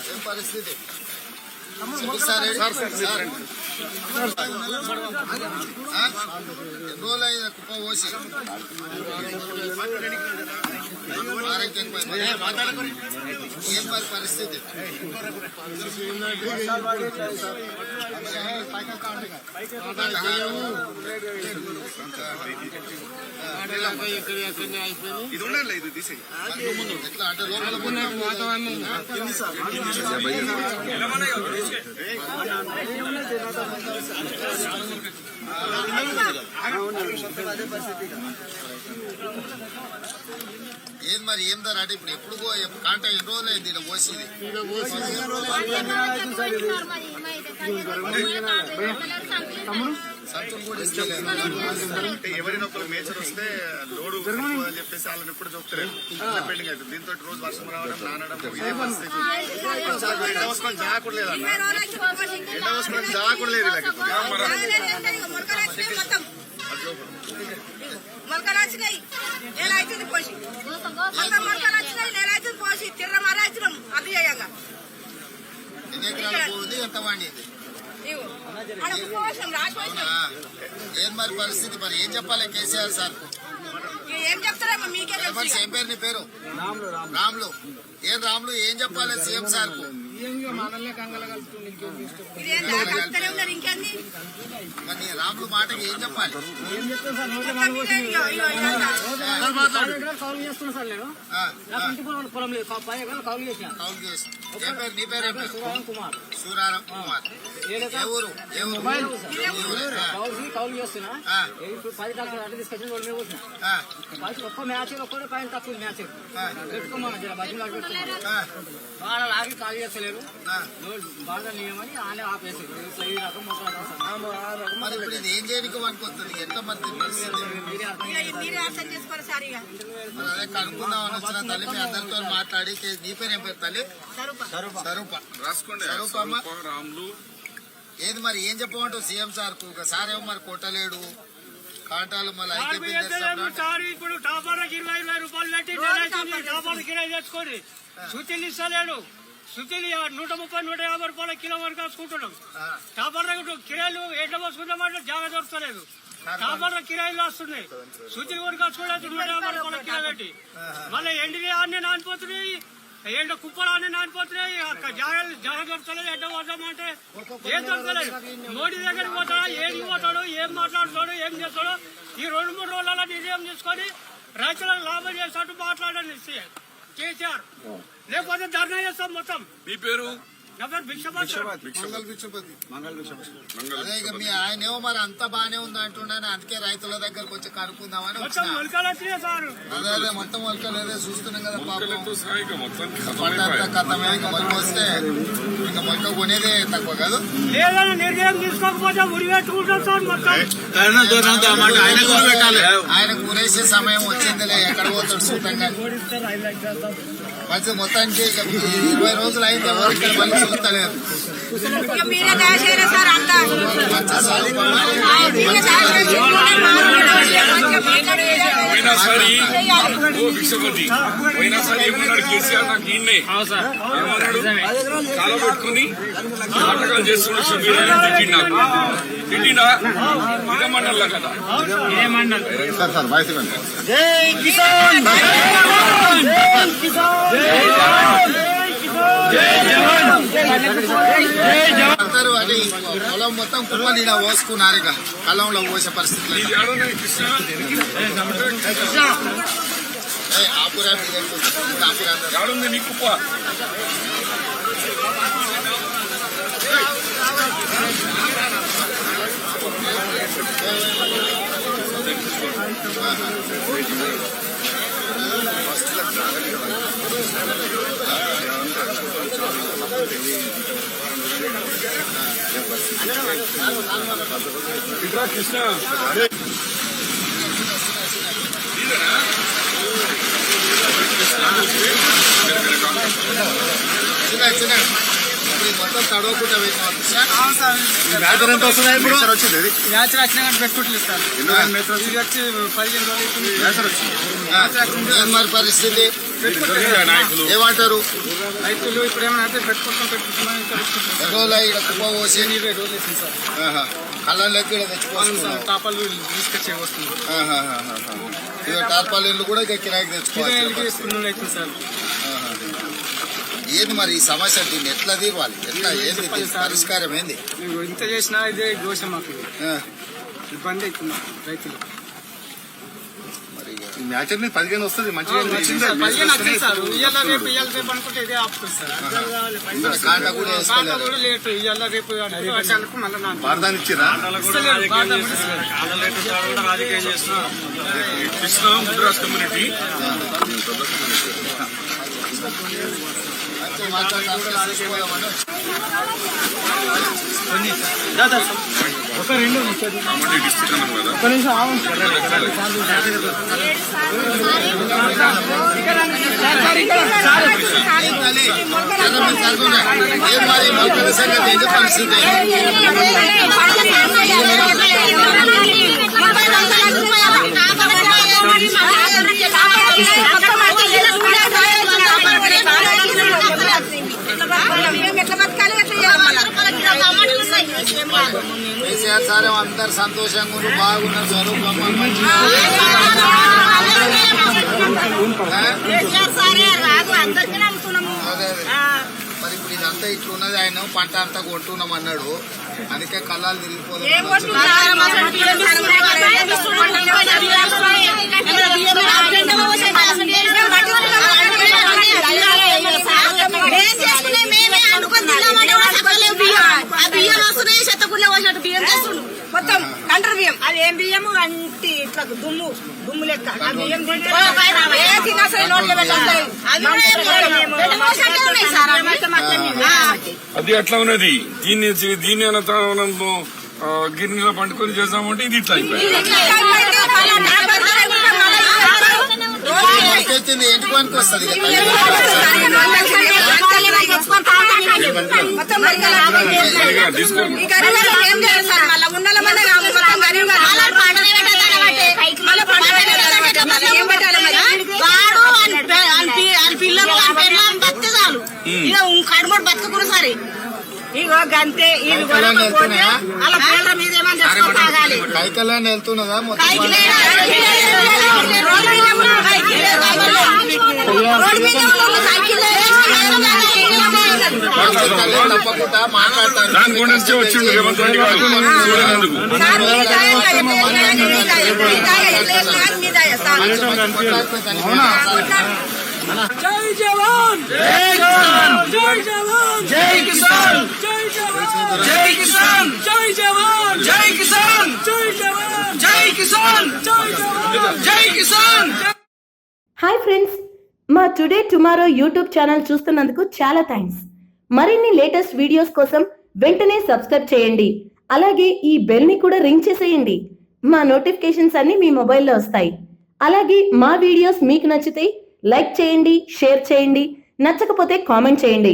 ఏం పరిస్థితి రోజులు అయింది కుప్ప పోసి ఏం మరి పరిస్థితి ఇది ఉండాలి ఇది తీసే ఎట్లా అంటే లోపల వాతావరణం ఏది మరి ఏం ధర అంటే ఇప్పుడు ఎప్పుడు కాంట ఎన్ని రోజులు అయింది ఇలా పోసింది ఎవరైనా ఒకరు మేచర్ వస్తే లోడు అని చెప్పేసి వాళ్ళని ఎప్పుడు చెప్తారు పెండింగ్ అవుతుంది. దీంతో రోజు వర్షం రావడం నానడం ఇదే పరిస్థితి. ఎండ వస్తున్న జాగకూడలేదు అన్న, ఎండ వస్తున్న జాగకూడలేదు. మొలకలు వచ్చినాయి నెల అవుతుంది పోసి మొలకలు వచ్చినాయి నెల అవుతుంది పోసి తిర్రమర వచ్చినాం అది చేయంగా ఎన్ని ఎకరాలు పోయింది ఎంత పండింది ఏం మరి పరిస్థితి మరి ఏం చెప్పాలి కేసీఆర్ సార్ ఏం చెప్తారమ్మా మీకే ఏం పేరు నీ పేరు రాములు ఏం రాములు ఏం చెప్పాలి సీఎం సార్ కు ఇంకేంది మరి రాములు మాటకి ఏం చెప్పాలి నీ పేరు ఏం పేరు సూరారం కుమార్ ఏ ఊరు ఏ ఊరు కౌలు చేస్తున్నా ఇప్పుడు 10 డాక్టర్ అడ్డు తీసుకొచ్చిన వాళ్ళు మేము ఒక్క మ్యాచ్ ఒక్కడే పైన తక్కువ మ్యాచ్ పెట్టుకోమని బజ్జీలు పెట్టుకున్నాం బాగా లాగి కాల్ చేస్తలేరు బాగా నియమని ఆనే ఆపేసారు ఈ రకం ఏం చేయడానికి అనుకుంటుంది ఎంత మంది మీరే అర్థం చేసుకోరు సార్ ఇక అదే కనుక్కుందామని వచ్చిన తల్లి మీ అందరితో మాట్లాడి నీ పేరు ఏం పేరు తల్లి స్వరూప రాసుకోండి రాములు ఏది మరి ఏం చెప్పమంటావు సీఎం సార్ కు సార్ ఏమో మరి కొట్టలేడు కాంటాలు మళ్ళీ ఇప్పుడు టాపర్లకు 20 రూపాయలు పెట్టి టాపర్ కిరాయి తెచ్చుకోండి సుతిలు ఇస్తలేడు సుతిలు 130-150 రూపాయల కిలో వరకు కాసుకుంటున్నాం టాపర్ కిరాయిలు ఎట్లా పోసుకుంటామంటే జాగా దొరుకుతలేదు టాపర్ల కిరాయిలు వస్తున్నాయి సుతిలు వరకు కాసుకోవడానికి 150 రూపాయల కిలో పెట్టి మళ్ళీ ఎండిని అన్నీ నానిపోతున్నాయి ఎండ కుప్పలు అన్నీ నానిపోతున్నాయి జాగా దొరుకుతలేదు ఎండ పోతామంటే ఏం దొరకలేదు మోడీ దగ్గరికి పోతాడా ఏడికి పోతాడు ఏం మాట్లాడుతాడు ఏం చేస్తాడో ఈ 2-3 రోజుల నిర్ణయం తీసుకొని రైతులకు లాభం చేసినట్టు మాట్లాడండి కేసీఆర్ లేకపోతే ధర్నా చేస్తాం మొత్తం. మీ పేరు అదే ఇక మీ ఆయన ఏమో మరి అంతా బానే ఉంది అంటుండని అందుకే రైతుల దగ్గరకు వచ్చి కనుక్కుందామని అదే అదే మొత్తం మొలకలు చూస్తున్నాం కదా పాపం కథమే ఇంకా మొలక వస్తే ఇంకా మొలక కొనేదే తక్కువ కాదు ఏదైనా నిర్ణయం తీసుకోకపోతే ఉరి పెట్టుకుంటాం సార్ మొత్తం ఆయన కొనేసే సమయం వచ్చిందిలే ఎక్కడ పోతాడు సూతంగా మంచి మొత్తానికి 20 రోజులు అయితే ఇక్కడ మళ్ళీ చూస్తలేదు మీరే దాచేరా సార్ అంతా పోయినసారి ఏమన్నాడు కేసీఆర్ నాకు ఈయన్నే ఏమన్నాడు కాల పెట్టుకుని నాటకాలు చేస్తున్నాడు తిట్టినా ఇదే మండల్ కదా అందరూ అది పొలం మొత్తం కుప్పలు ఇలా పోసుకున్నారు ఇక కలంలో పోసే పరిస్థితి ఆపురా నీ కుప్ప కృష్ణ ఇప్పుడు మొత్తం తడవకుండా పెట్టినావు మ్యాచ్ ఎంత వస్తున్నాయి ఇప్పుడు వచ్చింది అది మ్యాచ్ వచ్చినా కానీ పెట్టుకోవట్లేదు సార్ ఎన్నో మ్యాచ్ ఇది వచ్చి 15 రోజులు మ్యాచ్ వచ్చింది ఏం మరి పరిస్థితి నాయకులు ఏమంటారు రైతులు ఇప్పుడు ఏమైనా అయితే పెట్టుకుంటున్నాం ఇంకా పెట్టుకుంటున్నాం ఎన్ని రోజులు ఇక్కడ కుప్ప పోసి 20 రోజులు వేసింది సార్ కళ్ళ లెక్క ఇక్కడ తెచ్చుకోవాలి టాపాలు తీసుకొచ్చే వస్తుంది ఇక టార్పాలిన్లు కూడా ఇక కిరాయికి తెచ్చుకోవాలి అవుతుంది సార్ ఏంది మరి ఈ సమస్య దీన్ని ఎట్లా తీరవాలి ఎట్లా ఏంది దీని పరిష్కారం ఏంది ఇంత చేసినా ఇదే దోష మాకు ఆ, ఇబ్బంది అవుతుంది రైతులు మరి ఇక ఈ మ్యాచ్ అనేది 15 వస్తుంది మంచిగా వచ్చింది సార్ 15 వచ్చింది సార్ ఇవాళ రేపు అనుకుంటే ఇదే ఆపుతుంది సార్ ఇక్కడ కాంట కూడా కాంటా వేసుకోలేదు కూడా లేటు ఇవాళ రేపు అనుకుంటే వర్షాలకు మళ్ళీ నాకు భారతాన్ని ఇచ్చిరా ఇస్తలేరు, బాధ పడిస్తారు. అయితే మాట్లాడడానికి తీసుకోదామని ఏం తల్లి? జనం మీద జరుగునా? ఏం మరి మొలకల సంగతి ఏంటి పరిస్థితి కేసీఆర్ సార్ అందరు సంతోషంగా ఉన్నారు, బాగున్నారు, స్వరూపమ్మ మంచిగా అదే అదే. మరి ఇప్పుడు ఇదంతా ఇట్లున్నది, ఆయన పంట అంతా కొంటున్నాం అన్నాడు, అందుకే కళ్ళాలు తిరిగిపోదు మొత్తం కంటర్ బియ్యం అది ఏం బియ్యం అంటి ఇట్లా దుమ్ము లెక్క ఆ బియ్యం తిన్నా సరే నోట్లో పెట్టాలి అది అట్లా ఉన్నది. దీన్ని గిన్నెలో పండుకొని చేద్దామంటే ఇది ఇట్లా అయిపోయింది. ఎత్తింది ఎంటుకోనికి వస్తుంది కడుమోడు బతుకుడు సరే ఇగో గంతే ఇది అలా పేర్ల మీద ఏమని చెప్పుకో తాగాలి కైకల్యాన్ని వెళ్తున్నదా మొత్తం తప్పకుండా మాట్లాడతారు దాని గురించి వచ్చిండు రేవంత్ రెడ్డి గారు చూడనందుకు. జై జవాన్ జై జవాన్ జై జవాన్ జై కిసాన్ జై జవాన్ జై కిసాన్ జై జవాన్ జై కిసాన్ జై జవాన్ జై కిసాన్ జై జవాన్ జై కిసాన్. హాయ్ ఫ్రెండ్స్, మా టుడే టుమారో యూట్యూబ్ ఛానల్ చూస్తున్నందుకు చాలా థ్యాంక్స్. మరిన్ని లేటెస్ట్ వీడియోస్ కోసం వెంటనే సబ్స్క్రైబ్ చేయండి. అలాగే ఈ బెల్ని కూడా రింగ్ చేసేయండి. మా నోటిఫికేషన్స్ అన్ని మీ మొబైల్లో వస్తాయి. అలాగే మా వీడియోస్ మీకు నచ్చితే లైక్ చేయండి, షేర్ చేయండి, నచ్చకపోతే కామెంట్ చేయండి.